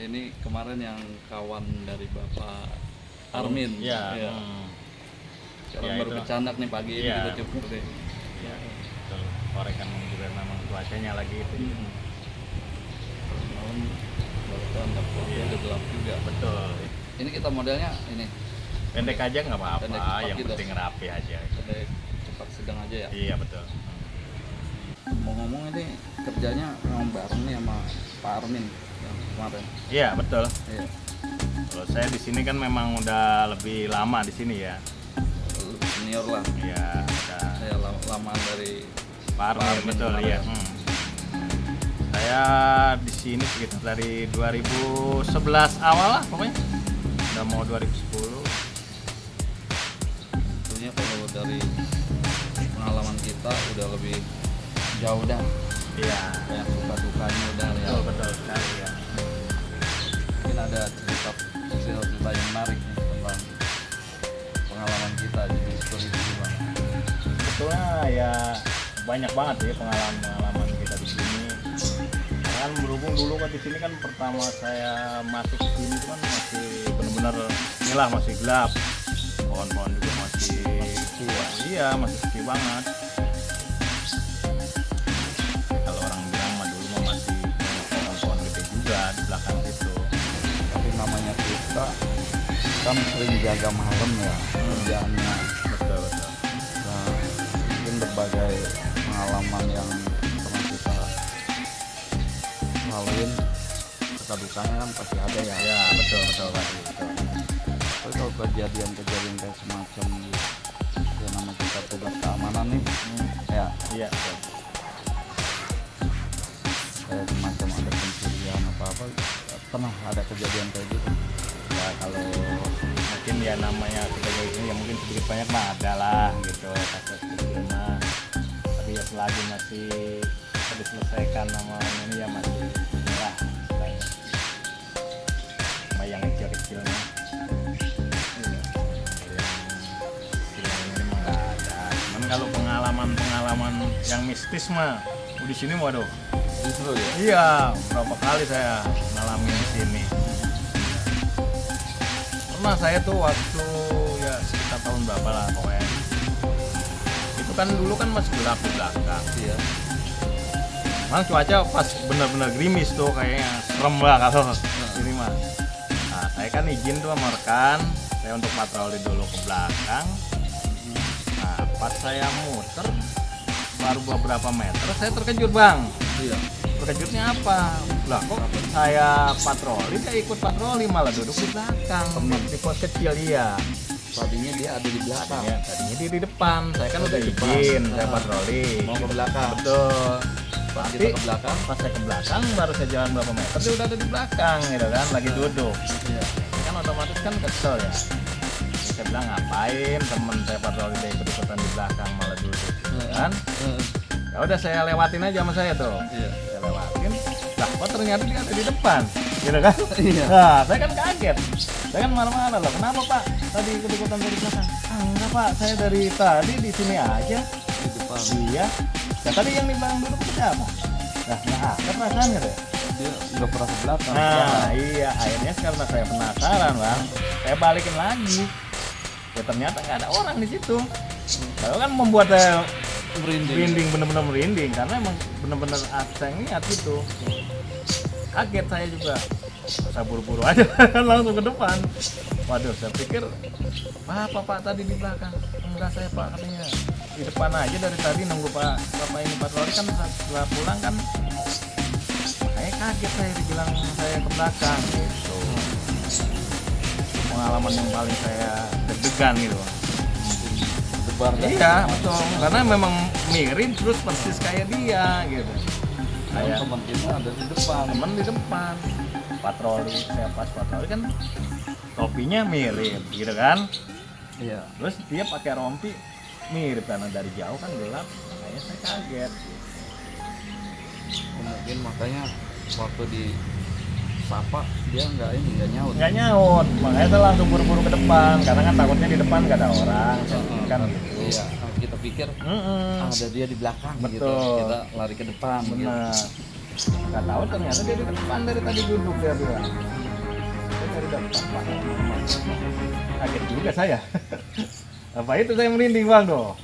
Ini kemarin yang kawan dari Bapak Armin. Iya. Ya. Sekarang Ya, baru itu. kecanak nih pagi ini Iya. kita cukur deh. Ya, betul. Sore kan juga memang cuacanya lagi itu. Malam baru kecanak, Iya. udah gelap juga. Betul. Ini kita modelnya ini Pendek aja nggak apa-apa, Pendek, cepat yang gitu. penting rapi aja. kedai cepat sedang aja ya. Iya betul. Mau ngomong ini kerjanya memang bareng nih sama Pak Armin yang kemarin. Iya betul. Iya. Kalau saya di sini kan memang udah lebih lama di sini ya. Lebih senior lah. Iya, udah Saya lama dari Pak Armin, Pak Armin betul kemarin. iya. Saya di sini sekitar dari 2011 awal lah pokoknya. Udah mau 2010. Tentunya kalau dari pengalaman kita udah lebih jauh dah, Iya. kayak suka dukanya udah ya. Betul betul sekali ya. Mungkin ada cerita yang menarik nih tentang pengalaman kita di distro itu gimana? Sebetulnya ya banyak banget ya pengalaman kita di sini. Kan berhubung dulu kan di sini kan pertama saya masuk ke sini kan masih benar-benar inilah masih gelap. Pohon-pohon juga masih tua. Iya, masih sepi banget. Kalau orang bilang mah dulu mah masih banyak pohon-pohon gede juga di belakang situ. Tapi namanya kita kan sering jaga malam ya kerjaannya. Betul betul. Nah, mungkin berbagai pengalaman yang pernah kita laluin, suka dukanya kan pasti ada ya. Ya betul betul tadi. Betul. Tapi kalau kejadian-kejadian kayak semacam ya nama kita tugas keamanan nih, ya Iya. Betul. kayak semacam ada pencurian apa pernah ada kejadian kayak gitu. Ya kalau mungkin ya namanya sebagai ini ya mungkin sedikit banyak mah ada lah gitu kasus kecil mah, tapi ya selagi masih bisa diselesaikan sama ini ya masih inilah istilahnya. Sama yang kecil-kecilnya yang ini mah nggak ada. Cuman kalau pengalaman yang mistis mah di sini waduh Justru ya. iya berapa kali saya ngalamin di sini. Pernah saya tuh waktu ya sekitar tahun berapa lah pokoknya. Itu kan dulu kan masih gelap di belakang. Iya. Memang cuaca pas bener-bener gerimis tuh kayaknya serem lah kalau ini mah. Nah saya kan izin tuh sama rekan saya untuk patroli dulu ke belakang. Nah pas saya muter baru beberapa meter saya terkejut bang. Iya. Terkejutnya apa? Lah kok saya patroli, dia ikut patroli malah duduk di belakang. Di pos kecil dia. Tadinya dia ada di belakang. Tadinya dia di depan. Saya kan Oh, udah di depan. izin, saya Nah, patroli. mau ke belakang. Betul. Pas Tapi kita ke belakang, pas saya ke belakang baru saya jalan berapa meter dia udah ada di belakang gitu kan, lagi duduk. iya. Kan otomatis kan kesel ya. Saya bilang ngapain temen saya patroli dia ikut-ikutan di belakang malah duduk gitu kan. Ya udah saya lewatin aja sama saya tuh. Iya. Saya lewatin, lah kok ternyata dia ada di depan gitu kan. Iya. Nah saya kan kaget, saya kan marah-marah loh, kenapa pak tadi ikut-ikutan dari belakang? Enggak pak, saya dari tadi di sini aja. Di depan. Iya, nah tadi yang di belakang dulu itu siapa? Nah ada perasaan gitu ya. Dia nggak pernah ke belakang. Nah iya, akhirnya karena saya penasaran bang, saya balikin lagi. Ya ternyata nggak ada orang di situ. Kalau kan membuat saya merinding, bener-bener merinding karena emang bener-bener saya niat gitu. Kaget saya juga, saya buru-buru aja kan langsung ke depan. Waduh, saya pikir pak tadi di belakang. Enggak saya pak katanya di depan aja dari tadi nunggu pak bapak ini patroli kan setelah pulang kan. Makanya kaget saya dibilang saya ke belakang gitu. Pengalaman yang paling saya deg-degan gitu. Debar. Iya betul, karena memang mirip terus persis kayak dia gitu. Kayak Teman kita ada di depan. temen di depan patroli, saya pas patroli kan topinya mirip gitu kan. Iya. Terus dia pakai rompi mirip karena dari jauh kan gelap, makanya saya kaget. Mungkin makanya waktu di sapa dia nggak nyaut. Nggak nyaut, makanya saya langsung buru-buru ke depan karena kan takutnya di depan nggak ada orang, kan gitu. Iya. Kita pikir Mm-mm. ada dia di belakang gitu. Betul. Kita lari ke depan. Benar. Gitu. Nggak tahu ternyata dia di depan dari tadi duduk dia bilang. Saya dari depan Pak. Kaget juga saya. Apa itu saya merinding bang tuh.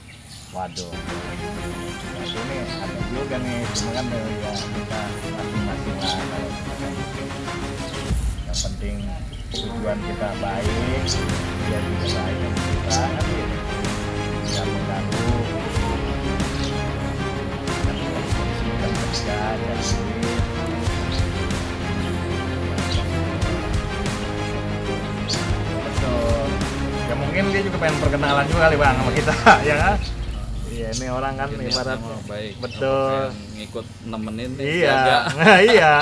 Waduh. Nah, ini ada juga nih, cuma kan ya kita masing-masing lah kalau misalkan. Yang penting tujuan kita baik, dia juga baik sama kita kan gitu. Tidak mengganggu. Kan konsumsi kan kerja dan duit. Betul. Ya mungkin dia juga pengen perkenalan juga kali bang sama kita, ya kan? Iya, ini orang kan Mungkin ibarat niatnya mah baik. betul. Pengen ngikut nemenin nih, Iya, jaga. nah, iya.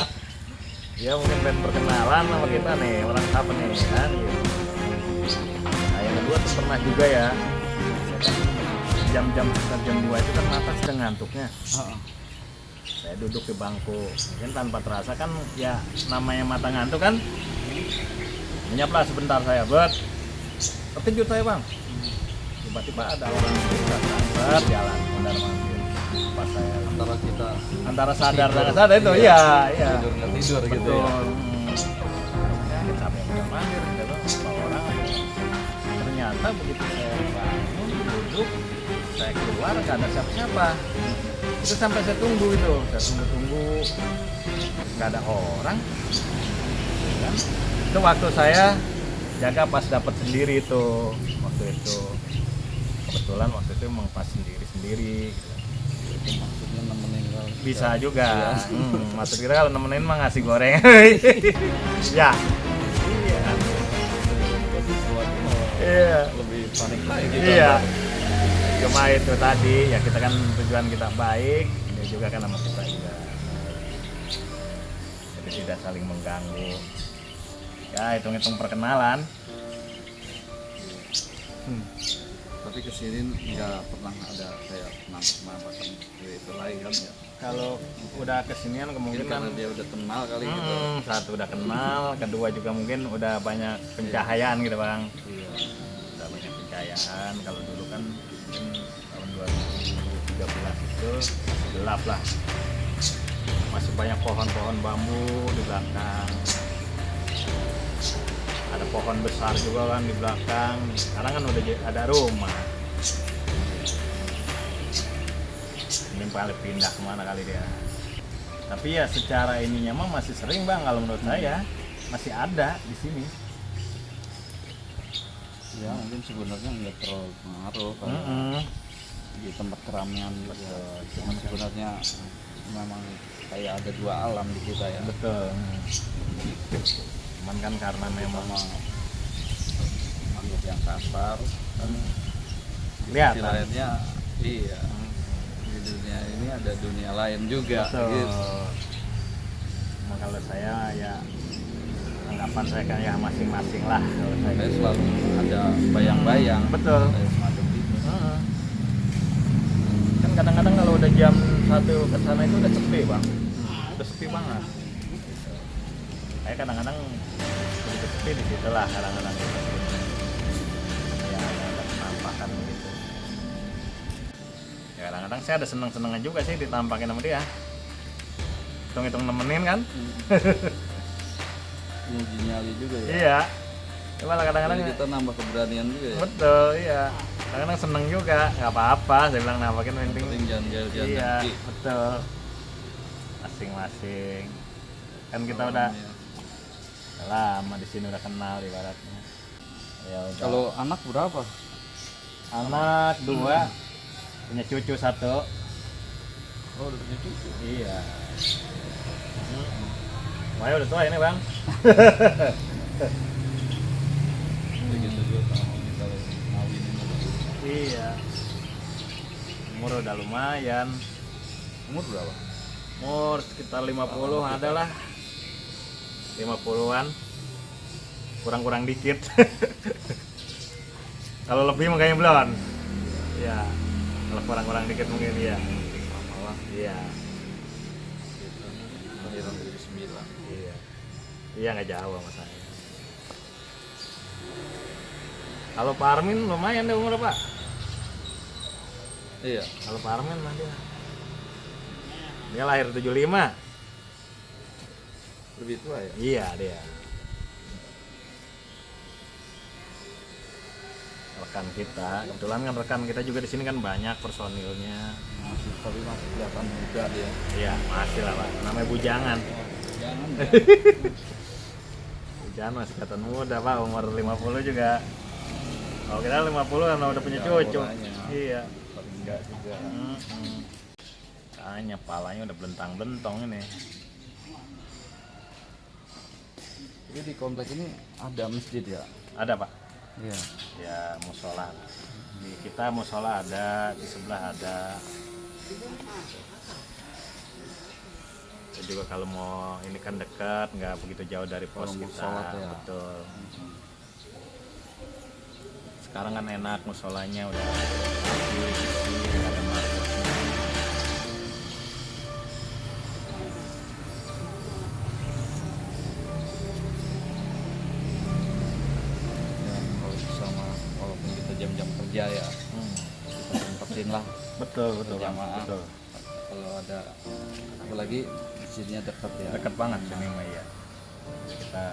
Ya mungkin pengen perkenalan sama kita nih, orang apa nih kan? Gitu. Nah yang kedua tuh pernah juga ya, jam-jam sekitar jam 2 itu kan mata sedang ngantuknya. Heeh. Saya duduk di bangku, mungkin tanpa terasa kan ya namanya mata ngantuk kan. Menyaplah sebentar saya, terkejut saya bang. Tiba-tiba ada orang kita jalan mondar mandir. Pas saya Antara kita antara sadar dan tidur. nggak sadar itu, iya, iya. Tidur nggak tidur gitu Betul. ya. Ya, capek mondar mandir, gitu. Bawa orang. Ternyata begitu saya bangun, duduk, saya keluar nggak ada siapa-siapa. Itu sampai saya tunggu itu, saya tunggu, nggak ada orang. Kan? Itu waktu saya jaga pas dapat sendiri itu waktu itu. Kebetulan waktu itu emang pas sendiri gitu. Itu maksudnya nemenin kalau Bisa kita- juga. Iya. Maksud kita kalau nemenin mah ngasih goreng. Ya. Iya. Iya. Lebih panik lagi kita. Iya. Cuma itu tadi ya kita kan tujuan kita baik, dia juga kan sama kita juga. Jadi tidak saling mengganggu. Ya hitung-hitung perkenalan. Tapi kesini nggak pernah ada kayak penampakan itu lagi kan ya. Kalau udah kesinian Mungkin karena kemungkinan dia udah kenal kali gitu. satu udah kenal, kedua juga mungkin udah banyak pencahayaan gitu bang. Iya. Udah banyak pencahayaan. Kalau dulu kan mungkin tahun 2013 itu gelap lah, masih banyak pohon-pohon bambu di belakang, ada pohon besar juga kan di belakang. Sekarang kan udah ada rumah. Ini paling pindah kemana kali dia. Tapi ya secara ininya mah masih sering bang, kalau menurut saya masih ada di sini. Ya mungkin sebenarnya nggak terlalu pengaruh kalau di tempat keramaian gitu. Cuman sebenarnya memang kayak ada dua alam di kita ya. Betul. Cuman kan karena memang Sama makhluk yang kasar kan lihat di lainnya iya di dunia ini ada dunia lain juga betul. gitu. Nah, kalau saya ya anggapan saya kan ya masing-masing lah kalau saya. Kayak selalu ada bayang-bayang Betul. kayak semacam itu. Heeh. Kan kadang-kadang kalau udah jam 1 ke sana itu udah sepi bang, udah sepi banget. Saya kadang-kadang begitu sepi di situ lah kadang-kadang. Ya ada penampakan gitu. Ya kadang-kadang saya ada seneng-senengnya juga sih ditampakin sama dia. Hitung-hitung nemenin kan? Uji nyali juga ya. Iya. Cuma lah kadang-kadang Jadi kita nambah keberanian juga ya. betul, iya. Kadang-kadang seneng juga, nggak apa-apa. Saya bilang nampakin Yang penting. penting jangan jalan-jalan Iya, kaki. betul. Masing-masing. Kan kita Oh, udah iya. lama di sini udah kenal ibaratnya. Ya udah. Kalau anak berapa? anak 2, punya cucu 1. Oh udah punya cucu. Iya. Wah, udah tua ini bang. Begitu juga kalau misalnya ngawinin dulu. Iya. Umur udah lumayan. Umur berapa? Umur sekitar 50 ada lah. 50-an. Kurang-kurang dikit. Kalau lebih makanya belum. Ya. Kalau kurang-kurang dikit mungkin ya. Sama lah. Iya. Kelahiran 79. Iya. Iya nggak jauh sama saya. Kalau Pak Armin lumayan deh umur Pak. Iya. Kalau Pak Armin mah dia lahir 75. Lebih tua ya? Iya dia. Rekan kita, kebetulan kan rekan kita juga di sini kan banyak personilnya. Tapi masih kelihatan muda dia. Iya masih lah Pak, namanya bujangan. Jangan. Bujangan masih kelihatan muda Pak, umur 50 juga. Kalau kita 50 karena udah punya Ya, cucu. orangnya. Iya. Enggak juga. Kayaknya palanya udah belentang-bentong ini. Jadi di komplek ini ada masjid ya? Ada Pak? Iya. Ya musola. Di kita musola ada, di sebelah ada. Dan juga kalau mau ini kan dekat, nggak begitu jauh dari pos Kalau mau kita. sholat ya. Betul. Sekarang kan enak musolanya udah isi, ada marbotnya. Ya, kalau bisa mah, walaupun kita jam-jam kerja ya, kita sempetin lah Betul betul Bang. berjamaah. Betul. Kalau ada, apalagi masjidnya dekat ya. Dekat banget sini mah ya. Kita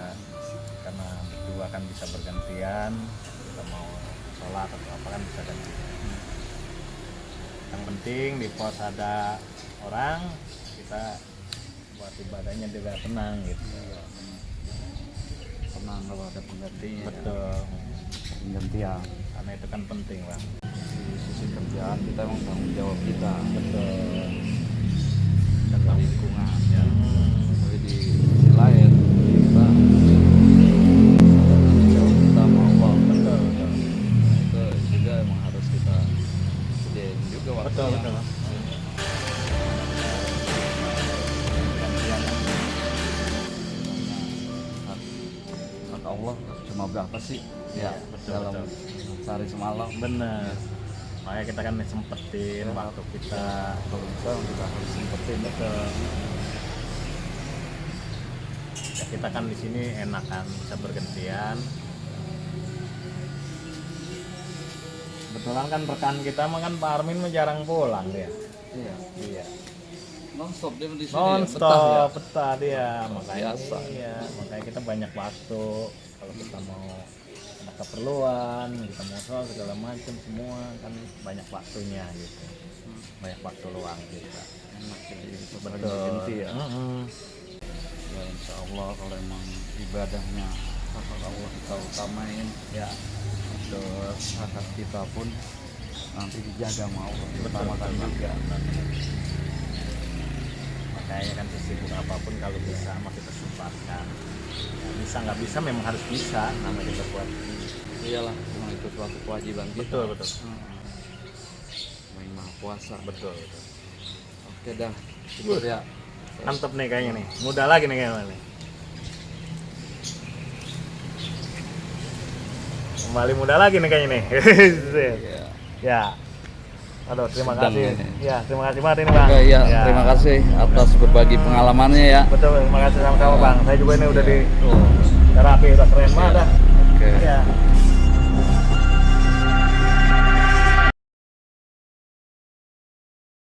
karena berdua kan bisa bergantian, kita mau sholat atau apa kan bisa gantian. Yang penting di pos ada orang, kita buat ibadahnya juga tenang gitu. Tenang kalau ada penggantinya. Betul. Penggantian. Karena itu kan penting Bang. Di sisi kerjaan kita emang tanggung jawab kita. Betul. Jaga lingkungan ya. Hmm. Tapi di sisi lain kita tanggung jawab kita sama Allah. Betul betul. Nah, itu juga emang harus kita sediain juga waktunya. Betul betul. Gantian. Hak Allah cuma berapa sih? Ya, betul, dalam betul. sehari semalam. Bener. Makanya kita kan sempetin Ya. waktu kita. Kalau bisa kita harus sempetin. Betul. Ya, kita kan di sini enak kan bisa bergantian. Kebetulan kan rekan kita mah kan Pak Armin mah jarang pulang dia. Iya. Iya. Non-stop dia di sini. Non ya? Betah ya? stop betah dia. Makanya Biasa. iya, makanya kita banyak waktu kalau kita mau ada keperluan, kita mau soal segala macam semua kan banyak waktunya gitu. Banyak waktu luang kita. Enak jadi bisa Betul. berganti ya. Mm-mm. Ya insya Allah kalau emang ibadahnya hak Allah kita utamain Ya. terus hak kita pun nanti dijaga mau Betul, utamakan betul, juga. Makanya kan sesibuk apapun kalau bisa mah kita sempatkan. Ya, bisa nggak bisa memang harus bisa namanya kita buat. Iyalah memang itu suatu kewajiban kita. Betul betul. Main maha puasa. Betul betul. Oke dah cukup ya. Mantep nih kayaknya nih. Mudah lagi nih kayaknya nih. Kembali muda lagi nih kayaknya nih. Iya. Ya. Aduh, terima Sedang kasih. ini. Ya, terima kasih banget ini, Bang. Oke ya, terima kasih atas berbagi pengalamannya ya. Betul, terima kasih sama-sama, Bang. Saya juga ini udah di terapi, udah keren banget dah. Oke. Ya.